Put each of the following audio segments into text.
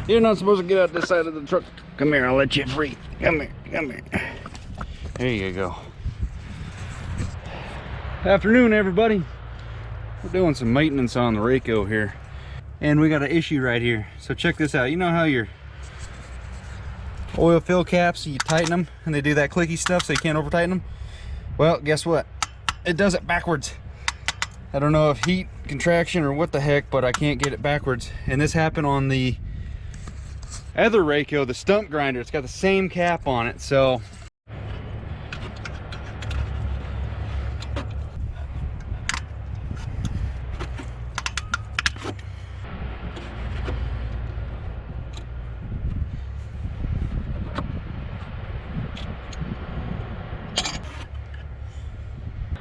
You're not supposed to get out this side of the truck. Come here, I'll let you free. Come here, come here. There you go. Afternoon, everybody. We're doing some maintenance on the Rayco here. And we got an issue right here. So check this out. You know how your oil fill caps, you tighten them and they do that clicky stuff so you can't over tighten them? Well, guess what? It does it backwards. I don't know if heat, contraction, or what the heck, but I can't get it backwards. And this happened on the other Rayco, the stump grinder. It's got the same cap on it, so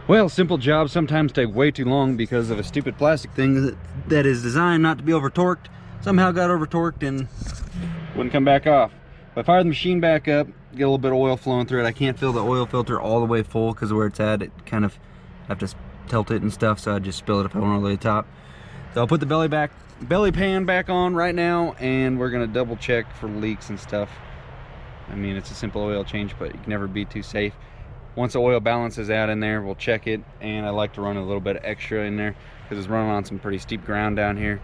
well, simple jobs sometimes take way too long because of a stupid plastic thing that is designed not to be over torqued. Somehow got over torqued and wouldn't come back off. If I fire the machine back up, get a little bit of oil flowing through it. I can't fill the oil filter all the way full because of where it's at. It kind of have to tilt it and stuff, so I just spill it if I want all the way to the top. So I'll put the belly pan back on right now, and we're gonna double check for leaks and stuff. I mean, it's a simple oil change, but you can never be too safe. Once the oil balances out in there, we'll check it, and I like to run a little bit of extra in there because it's running on some pretty steep ground down here.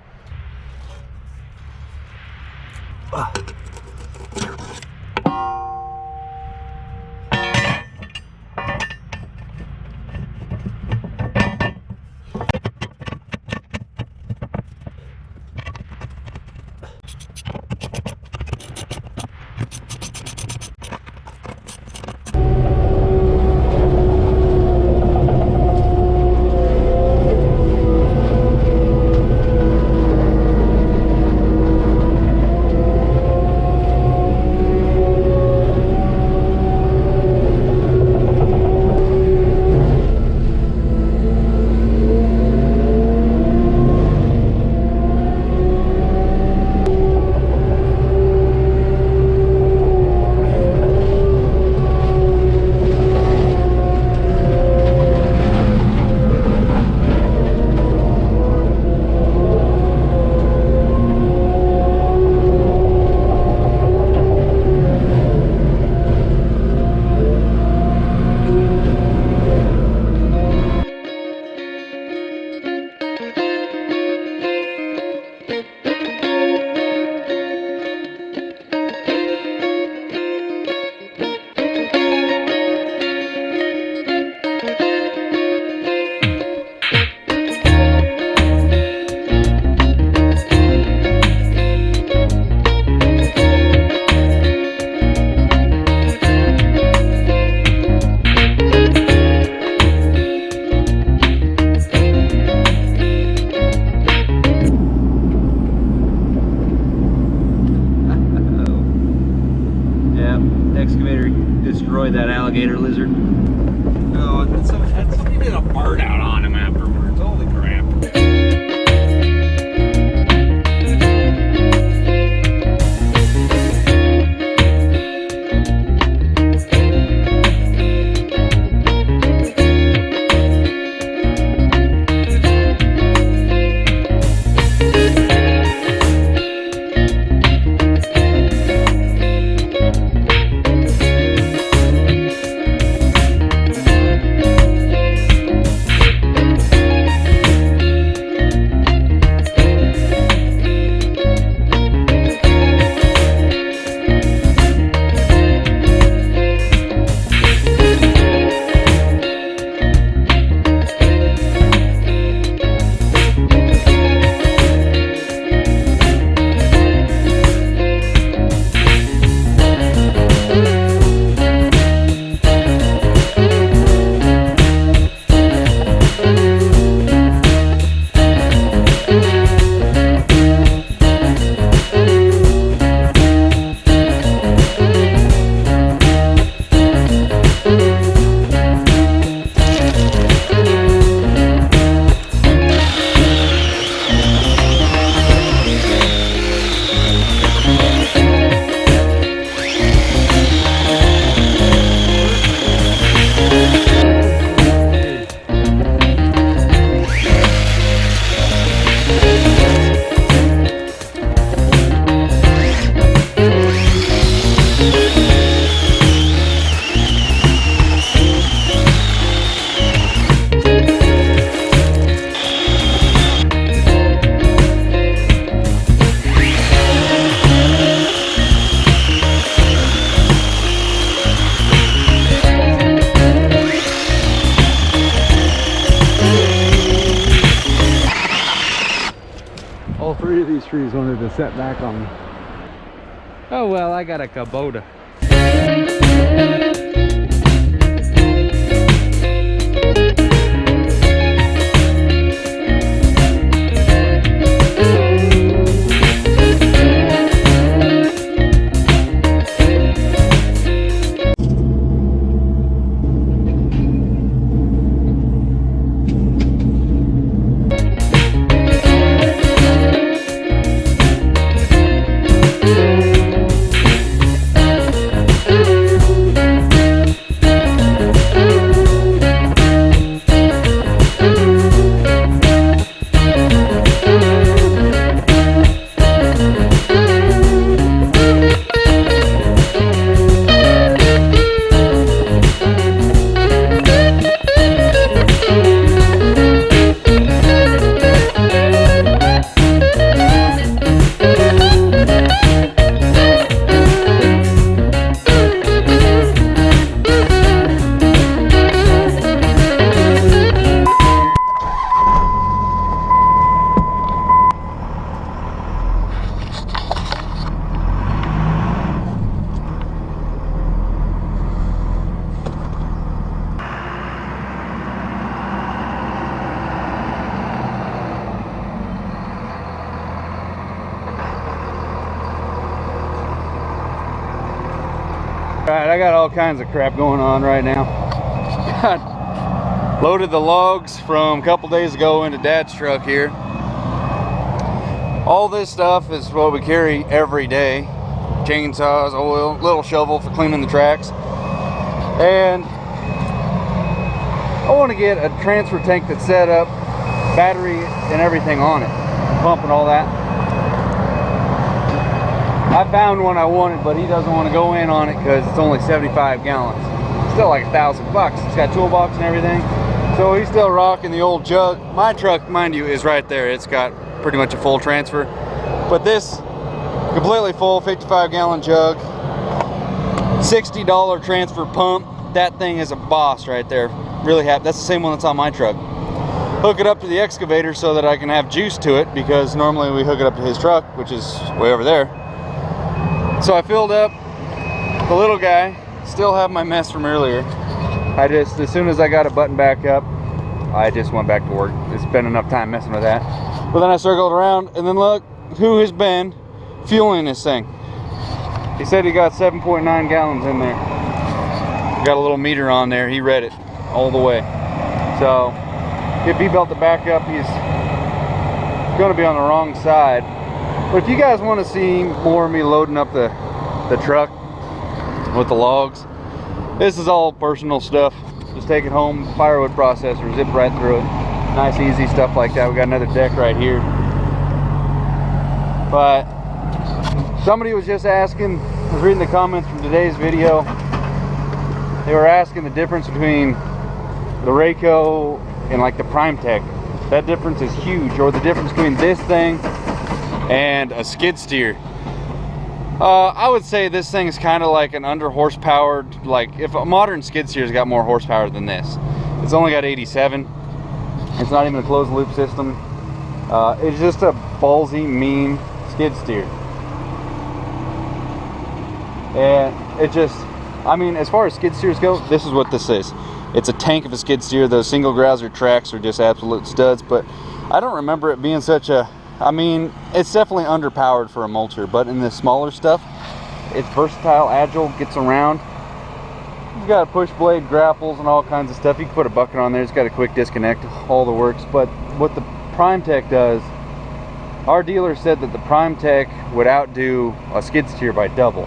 All three of these trees wanted to set back on me. Oh well, I got a Kubota. Alright, I got all kinds of crap going on right now. Got loaded the logs from a couple days ago into Dad's truck here. All this stuff is what we carry every day. Chainsaws, oil, little shovel for cleaning the tracks. And I want to get a transfer tank that's set up, battery and everything on it, pump and all that. I found one I wanted, but he doesn't want to go in on it because it's only 75 gallons. Still like $1,000. It's got toolbox and everything. So he's still rocking the old jug. My truck, mind you, is right there. It's got pretty much a full transfer. But this, completely full, 55-gallon jug, $60 transfer pump. That thing is a boss right there. Really happy. That's the same one that's on my truck. Hook it up to the excavator so that I can have juice to it, because normally we hook it up to his truck, which is way over there. So I filled up the little guy. Still have my mess from earlier. I just, as soon as I got a button back up, I just went back to work. It's been enough time messing with that. But then I circled around, and then look who has been fueling this thing. He said he got 7.9 gallons in there. Got a little meter on there. He read it all the way. So if he built it back up, he's going to be on the wrong side. But if you guys want to see more of me loading up the truck with the logs, this is all personal stuff. Just take it home, firewood processor, zip right through it. Nice, easy stuff like that. We got another deck right here. But somebody was just asking, I was reading the comments from today's video. They were asking the difference between the Rayco and like the Prime Tech. That difference is huge. Or the difference between this thing and a skid steer. I would say this thing is kind of like an under horsepowered, like if a modern skid steer's got more horsepower than this. It's only got 87. It's not even a closed loop system. It's just a ballsy, mean skid steer. And it just, I mean, as far as skid steers go, this is what this is. It's a tank of a skid steer. Those single grouser tracks are just absolute studs, but I don't remember it being such a, I mean, it's definitely underpowered for a mulcher, but in the smaller stuff, it's versatile, agile, gets around. You've got push blade, grapples, and all kinds of stuff. You can put a bucket on there. It's got a quick disconnect, all the works. But what the Prime Tech does, our dealer said that the Prime Tech would outdo a skid steer by double.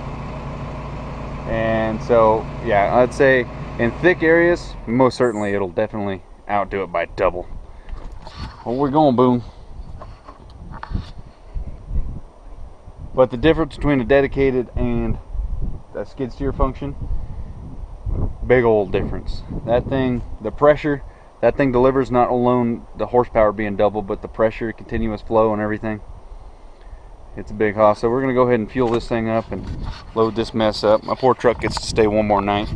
And so, yeah, I'd say in thick areas, most certainly it'll definitely outdo it by double. Well, we're going, Boom. But the difference between a dedicated and a skid steer function, big old difference. That thing, the pressure, that thing delivers not alone the horsepower being double, but the pressure, continuous flow and everything. It's a big hoss. So we're gonna go ahead and fuel this thing up and load this mess up. My poor truck gets to stay one more night.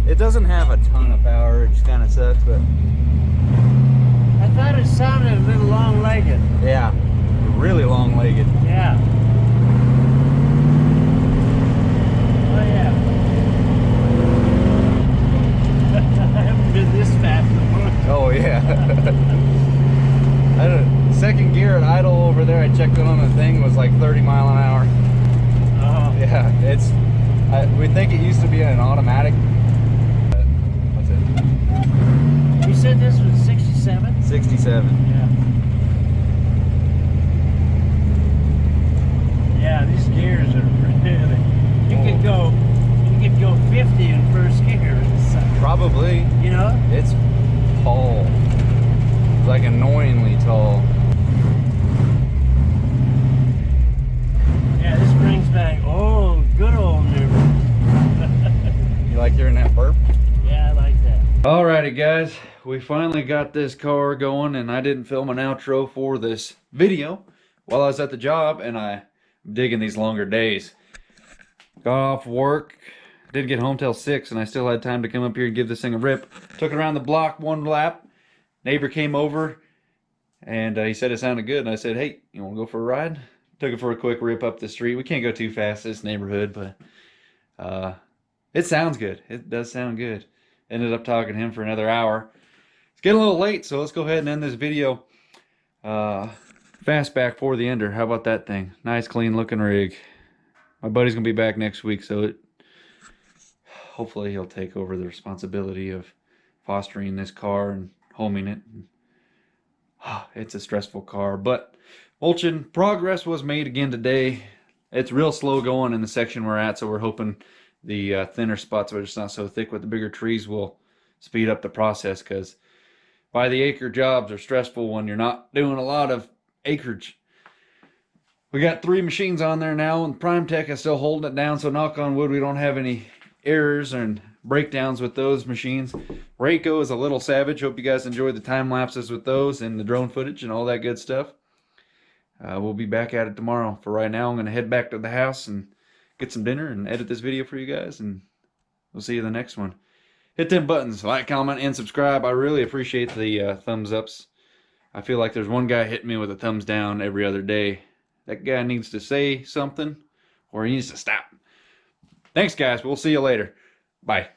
It doesn't have a ton of power, it just kind of sucks, but... I thought it sounded a little long-legged. Yeah, really long-legged. Yeah. Oh, yeah. I haven't been this fast before. Oh, yeah. I had a second gear at idle over there. I checked it on the thing, was like 30 mile an hour. Oh. Yeah, it's... we think it used to be an automatic. What's it? You said this was 67? 67. Yeah. Yeah, these gears are really... You could go 50 in first gear. Probably. You know? It's tall. It's like annoyingly tall. Yeah, this brings back old, good old memories. You like hearing that burp? Yeah, I like that. Alrighty guys, we finally got this car going, and I didn't film an outro for this video while I was at the job, and I'm digging these longer days. Got off work, didn't get home till 6, and I still had time to come up here and give this thing a rip. Took it around the block one lap. Neighbor came over, and he said it sounded good, and I said, hey, you want to go for a ride? Took it for a quick rip up the street. We can't go too fast in this neighborhood, but it sounds good. It does sound good. Ended up talking to him for another hour. It's getting a little late, so let's go ahead and end this video. Fastback for the ender. How about that thing? Nice, clean looking rig. My buddy's gonna be back next week, so hopefully he'll take over the responsibility of fostering this car and homing it. It's a stressful car, but mulching progress was made again today. It's real slow going in the section we're at, so we're hoping the thinner spots are just not so thick with the bigger trees will speed up the process, because by the acre jobs are stressful when you're not doing a lot of acreage. We got 3 machines on there now, and Prime Tech is still holding it down, so knock on wood we don't have any errors and breakdowns with those machines. Rayco is a little savage. Hope you guys enjoyed the time lapses with those and the drone footage and all that good stuff. We'll be back at it tomorrow. For right now, I'm going to head back to the house and get some dinner and edit this video for you guys, and we'll see you in the next one. Hit them buttons, like, comment, and subscribe. I really appreciate the thumbs ups. I feel like there's one guy hitting me with a thumbs down every other day. That guy needs to say something, or he needs to stop. Thanks, guys. We'll see you later. Bye.